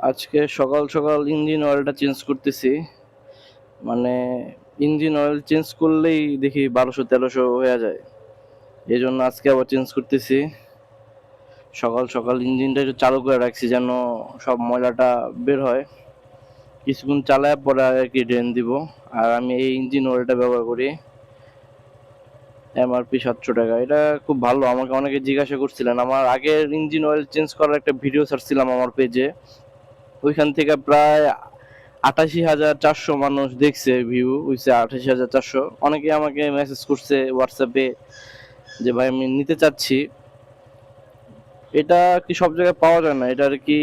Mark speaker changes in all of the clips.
Speaker 1: আজকে সকাল সকাল ইঞ্জিন অয়েলটা চেঞ্জ করতেছি। মানে ইঞ্জিন অয়েল চেঞ্জ করলেই দেখি 1200-1300 হয়ে যায়। এই জন্য আজকে আবার চেঞ্জ করতেছি। সকাল সকাল ইঞ্জিনটা একটু চালু করে রাখছি যেন সব ময়লাটা বের হয়। কিছুক্ষণ চালায় পরে আর কি ড্রেন দিব। আর আমি এই ইঞ্জিন অয়েলটা ব্যবহার করি। এমআরপি 700 টাকা। এটা খুব ভালো। আমাকে অনেকে জিজ্ঞাসা করছিলেন। আমার আগের ইঞ্জিন অয়েল চেঞ্জ করার একটা ভিডিও ছাড়ছিলাম আমার পেজে। ওইখান থেকে প্রায় 88,400 মানুষ দেখছে, ভিউ হইছে 88,400। অনেকে আমাকে মেসেজ করছে হোয়াটসঅ্যাপে যে ভাই আমি নিতে চাচ্ছি। এটা কি সব জায়গায় পাওয়া যায় না, এটা আর কি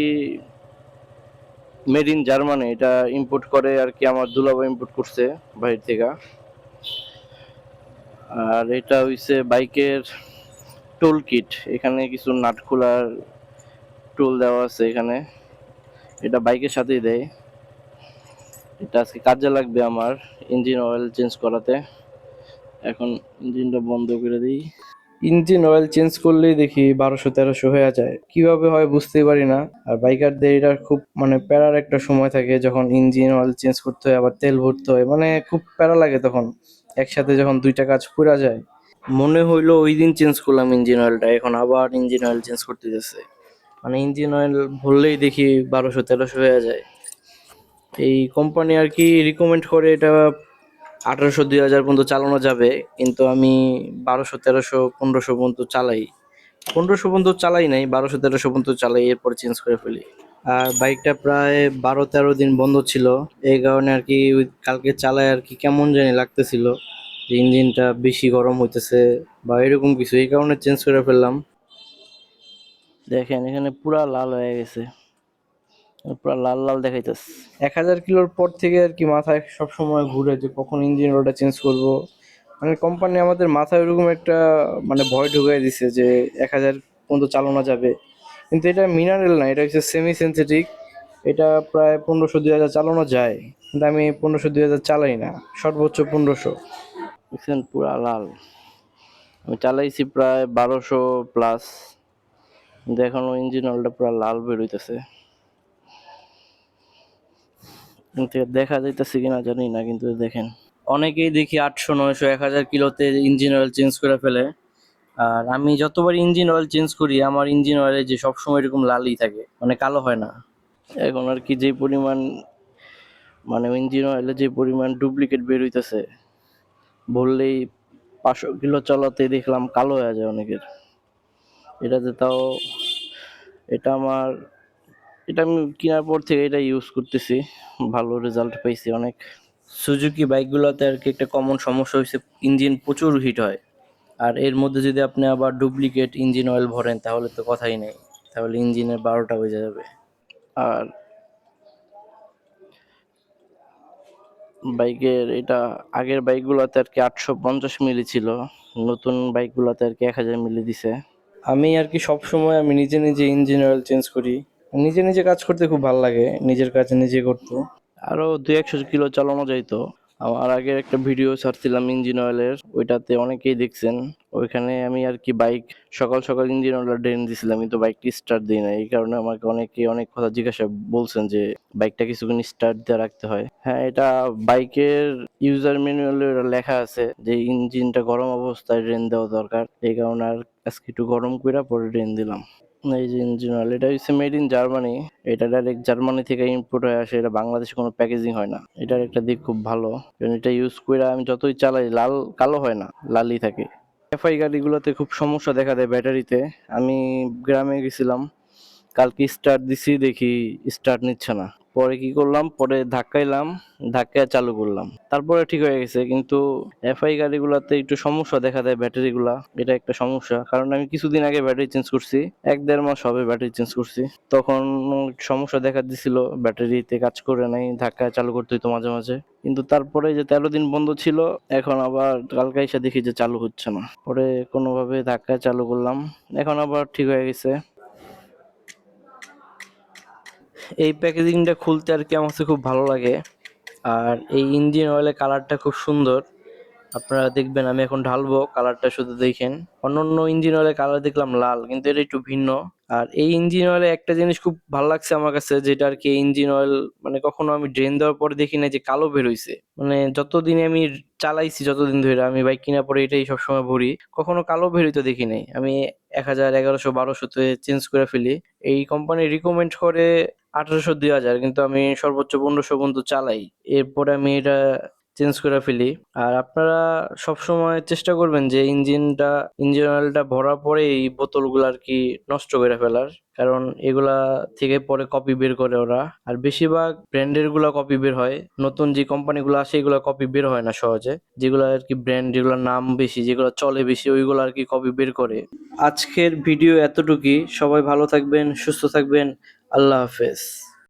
Speaker 1: মেড ইন জার্মানি। এটা ইম্পোর্ট করে আর কি আমার দুলাভাই ইম্পোর্ট করছে বাইরে থেকে। আর এটা হইছে বাইকের টুল কিট। এখানে কিছু নাট খোলার টুল দেওয়া আছে এখানে। এটা বাইকের সাথেই দেয়। এটা আজকে কাজে লাগবে আমার ইঞ্জিন অয়েল চেঞ্জ করাতে। এখন ইঞ্জিনটা বন্ধ করে দিই। ইঞ্জিন অয়েল চেঞ্জ করলেই দেখি 1200-1300 হয়ে যায়। কিভাবে হয় বুঝতেই পারি না। আর বাইকারদের এটা খুব প্যারার একটা সময় থাকে যখন ইঞ্জিন অয়েল চেঞ্জ করতে হয়, আবার তেল ভরতে হয়। খুব প্যারা লাগে তখন, একসাথে যখন দুইটা কাজ পুরা যায়। মনে হইলো ওই দিন চেঞ্জ করলাম ইঞ্জিন অয়েলটা, এখন আবার ইঞ্জিন অয়েল চেঞ্জ করতে যাচ্ছে। ইঞ্জিন অয়েল ভরলেই দেখি 1200-1300 হয়ে যায়। এই কোম্পানি আর কি রিকমেন্ড করে এটা 1800-2000 পর্যন্ত চালানো যাবে, কিন্তু আমি 1200-1300-1500 পর্যন্ত চালাই। 1500 পর্যন্ত চালাই নাই, 1200-1300 পর্যন্ত চালাই, এরপর চেঞ্জ করে ফেলি। আর বাইকটা প্রায় 12-13 দিন বন্ধ ছিল। এই কারণে আর কি কালকে চালায় আর কি কেমন জানি লাগতেছিল যে ইঞ্জিনটা বেশি গরম হইতেছে বা এরকম কিছু, এই কারণে চেঞ্জ করে ফেললাম। দেখেন এখানে পুরা লাল হয়ে গেছে, পুরা লাল লাল দেখাইতেছে। 1000 কিলোর পর থেকে আর কি মাথায় সব সময় ঘুরে যে কখন ইঞ্জিন অয়েলটা চেঞ্জ করব। কোম্পানি আমাদের মাথায় ওরকম একটা ভয় ঢুকাই দিছে যে 1000 পর্যন্ত চালানো যাবে, কিন্তু এটা মিনারেল না, এটা হচ্ছে সেমি সিনথেটিক। এটা প্রায় 1500-2000 চালানো যায়, কিন্তু আমি 1500-2000 চালাই না, সর্বোচ্চ 1500। দেখছেন পুরা লাল। আমি চালাইছি প্রায় 1200+, কিন্তু এখনো ইঞ্জিন অয়েলটা পুরা লাল বেরোইতেছে। কিন্তু দেখা যাইতেছে কিনা জানি না, কিন্তু দেখেন অনেকেই দেখি 800-900-1000 কিলোতে ইঞ্জিন অয়েল চেঞ্জ করে ফেলে। আর আমি যতবার ইঞ্জিন অয়েল চেঞ্জ করি আমার ইঞ্জিন অয়েলে যে সবসময় এরকম লালই থাকে, কালো হয় না। এখন আর কি যে পরিমাণ ইঞ্জিন অয়েলে যে পরিমাণ ডুপ্লিকেট বের হইতেছে, বললেই 500 কিলো চালাতে দেখলাম কালো হয়ে যায় অনেকের। এটাতে তাও এটা আমার এটা আমি কেনার পর থেকে এটা ইউজ করতেছি, ভালো রেজাল্ট পাইছি অনেক। সুজুকি বাইকগুলোতে আর কি একটা কমন সমস্যা হয়েছে, ইঞ্জিন প্রচুর হিট হয়। আর এর মধ্যে যদি আপনি আবার ডুপ্লিকেট ইঞ্জিন অয়েল ভরেন তাহলে তো কথাই নেই, তাহলে ইঞ্জিনের 12টা বেজে যাবে। আর বাইকের এটা আগের বাইকগুলোতে আর কি 850 মিলি ছিল, নতুন বাইকগুলোতে আর কি 1000 মিলি দিছে। আমি আর কি সবসময় আমি নিজে নিজে ইঞ্জিন অয়েল চেঞ্জ করি। নিজে নিজে কাজ করতে খুব ভালো লাগে, নিজের কাজ নিজে করতে। আরো 200-100 কিলো চালানো যাইতো। আমার আগের একটা ভিডিও ছাড়ছিলাম ইঞ্জিন অয়েলের, ওইটাতে অনেকেই দেখছেন। ওইখানে আমি আর কি বাইক সকাল সকাল ইঞ্জিন অয়েল ড্রেন দিছিলাম, কিন্তু বাইকটি স্টার্ট দিই না। এই কারণে আমাকে অনেকে অনেক কথা জিজ্ঞাসা বলছেন যে বাইকটা কিছুক্ষণ স্টার্ট দিয়ে রাখতে হয়। হ্যাঁ, এটা বাইকের ইউজার ম্যানুয়ালে লেখা আছে যে ইঞ্জিনটা গরম অবস্থায় ড্রেন দেওয়া দরকার। এই কারণে আর আজকে একটু গরম কইরা পরে ড্রেন দিলাম। এই যে ইঞ্জিন অয়েল, এটা হচ্ছে মেড ইন জার্মানি। এটা ডাইরেক্ট জার্মানি থেকে ইম্পোর্ট হয়ে আসে, এটা বাংলাদেশে কোনো প্যাকেজিং হয় না। এটার একটা দিক খুব ভালো, কারণ এটা ইউজ করে আমি যতই চালাই লাল কালো হয় না, লালই থাকে। এফআই গাড়িগুলোতে খুব সমস্যা দেখা দেয় ব্যাটারিতে। আমি গ্রামে গেছিলাম, কালকে স্টার্ট দিছি, দেখি স্টার্ট নিচ্ছে না। পরে কি করলাম, পরে ধাক্কাইলাম, ধাক্কায় চালু করলাম, তারপরে ঠিক হয়ে গেছে। কিন্তু এফআই গাড়িগুলোতে একটু সমস্যা দেখা দেয় ব্যাটারি গুলা, এটা একটা সমস্যা। কারণ আমি কিছুদিন আগে ব্যাটারি চেঞ্জ করছি, 1-1.5 মাস হবে ব্যাটারি চেঞ্জ করছি। তখন সমস্যা দেখা দিছিল, ব্যাটারিতে কাজ করে নাই, ধাক্কায় চালু করতে হইতো মাঝে মাঝে। কিন্তু তারপরে যে 13 দিন বন্ধ ছিল, এখন আবার কালকে এসে দেখি যে চালু হচ্ছে না। পরে কোনোভাবে ধাক্কায় চালু করলাম, এখন আবার ঠিক হয়ে গেছে। এই প্যাকেজিংটা খুলতে আর কি আমার কাছে খুব ভালো লাগে। আর এই ইঞ্জিন অয়েলের কালারটা খুব সুন্দর। আপনারা দেখবেন আমি এখন ঢালবো, কালারটা শুধু দেখেন। অন্যান্য ইঞ্জিন অয়েলের কালার দেখলাম লাল, কিন্তু এটা একটু ভিন্ন। আর এই ইঞ্জিন অয়েলে একটা জিনিস খুব ভালো লাগছে আমার কাছে, যেটা আর কি ইঞ্জিন অয়েল মানে কখনো আমি ড্রেন দেওয়ার পরে দেখি না যে কালো বের হইছে। মানে যতদিন আমি চালাইছি, যতদিন ধরে আমি বাইক কেনার পরে এটাই সবসময় ভরি, কখনো কালো বের হইতে দেখি নাই। আমি 1000, 1100, 1200-তে চেঞ্জ করে ফেলি। এই কোম্পানি রিকমেন্ড করে 1800, 2000, কিন্তু আমি সর্বোচ্চ 1500 পর্যন্ত চালাই। এরপরে আমি এটা চেঞ্জ করে ফেলি। আর আপনারা সবসময় চেষ্টা করবেন যে ইঞ্জিন অয়েলটা ভরার পরে এই বোতলগুলো আর কি নষ্ট করে ফেলার, কারণ এগুলা থেকে পরে কপি বের করে ওরা। আর বেশিরভাগ ব্র্যান্ডের গুলা কপি বের হয়, নতুন যে কোম্পানিগুলো আসে এগুলা কপি বের হয় না সহজে। যেগুলো আর কি ব্র্যান্ড, যেগুলোর নাম বেশি, যেগুলো চলে বেশি, ওইগুলো আর কি কপি বের করে। আজকের ভিডিও এতটুকুই। সবাই ভালো থাকবেন, সুস্থ থাকবেন। আল্লাহ হাফেজ।